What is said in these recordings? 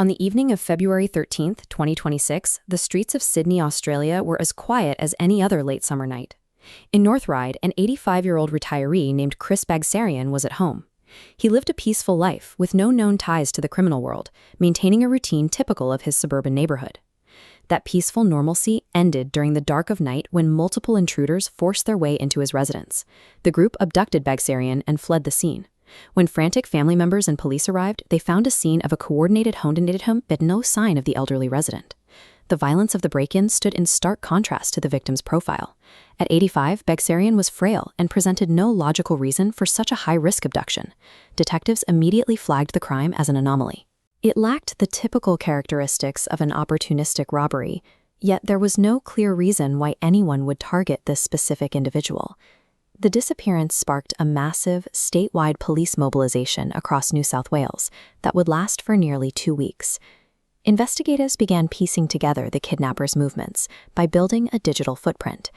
On the evening of February 13th, 2026, the streets of Sydney, Australia were as quiet as any other late summer night. In North Ryde, an 85-year-old retiree named Chris Baghsarian was at home. He lived a peaceful life with no known ties to the criminal world, maintaining a routine typical of his suburban neighborhood. That peaceful normalcy ended during the dark of night when multiple intruders forced their way into his residence. The group abducted Baghsarian and fled the scene. When frantic family members and police arrived, they found a scene of a coordinated home but no sign of the elderly resident. The violence of the break-in stood in stark contrast to the victim's profile. At 85, Baghsarian was frail and presented no logical reason for such a high-risk abduction. Detectives immediately flagged the crime as an anomaly. It lacked the typical characteristics of an opportunistic robbery, yet there was no clear reason why anyone would target this specific individual. The disappearance sparked a massive, statewide police mobilization across New South Wales that would last for nearly 2 weeks. Investigators began piecing together the kidnappers' movements by building a digital footprint.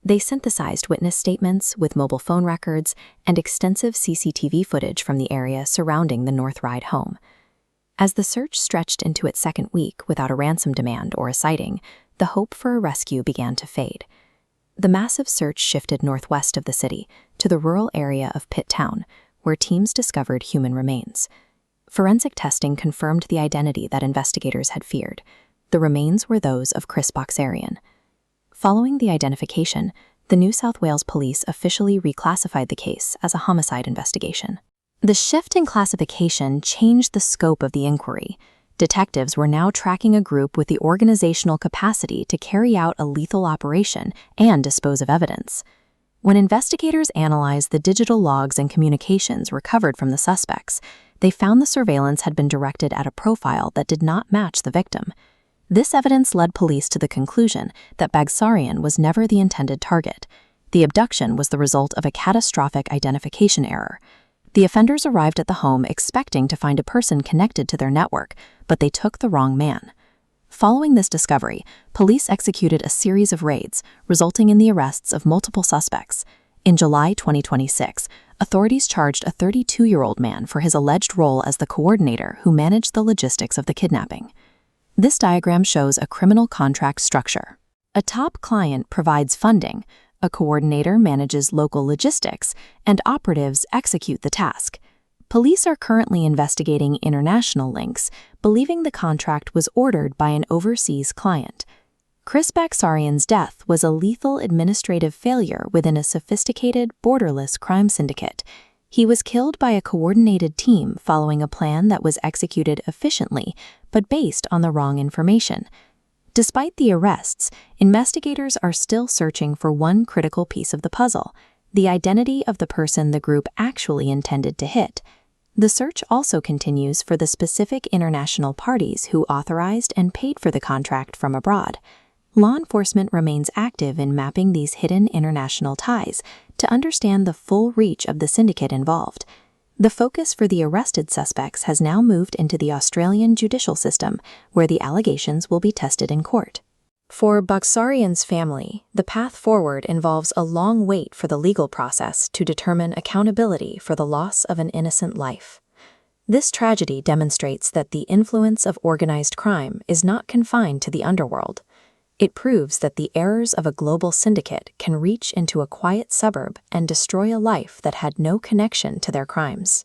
They synthesized witness statements with mobile phone records and extensive CCTV footage from the area surrounding the North Ryde home. As the search stretched into its second week without a ransom demand or a sighting, the hope for a rescue began to fade. The massive search shifted northwest of the city to the rural area of Pitt Town, where teams discovered human remains. Forensic testing confirmed the identity that investigators had feared. The remains were those of Chris Baghsarian. Following the identification, the New South Wales Police officially reclassified the case as a homicide investigation. The shift in classification changed the scope of the inquiry. Detectives were now tracking a group with the organizational capacity to carry out a lethal operation and dispose of evidence. When investigators analyzed the digital logs and communications recovered from the suspects, they found the surveillance had been directed at a profile that did not match the victim. This evidence led police to the conclusion that Baghsarian was never the intended target. The abduction was the result of a catastrophic identification error. The offenders arrived at the home expecting to find a person connected to their network, but they took the wrong man. Following this discovery, police executed a series of raids, resulting in the arrests of multiple suspects. In July 2026, authorities charged a 32-year-old man for his alleged role as the coordinator who managed the logistics of the kidnapping. This diagram shows a criminal contract structure. A top client provides funding, a coordinator manages local logistics, and operatives execute the task. Police are currently investigating international links, believing the contract was ordered by an overseas client. Chris Baghsarian's death was a lethal administrative failure within a sophisticated, borderless crime syndicate. He was killed by a coordinated team following a plan that was executed efficiently, but based on the wrong information. Despite the arrests, investigators are still searching for one critical piece of the puzzle: the identity of the person the group actually intended to hit. The search also continues for the specific international parties who authorized and paid for the contract from abroad. Law enforcement remains active in mapping these hidden international ties to understand the full reach of the syndicate involved. The focus for the arrested suspects has now moved into the Australian judicial system, where the allegations will be tested in court. For Baghsarian's family, the path forward involves a long wait for the legal process to determine accountability for the loss of an innocent life. This tragedy demonstrates that the influence of organized crime is not confined to the underworld. It proves that the errors of a global syndicate can reach into a quiet suburb and destroy a life that had no connection to their crimes.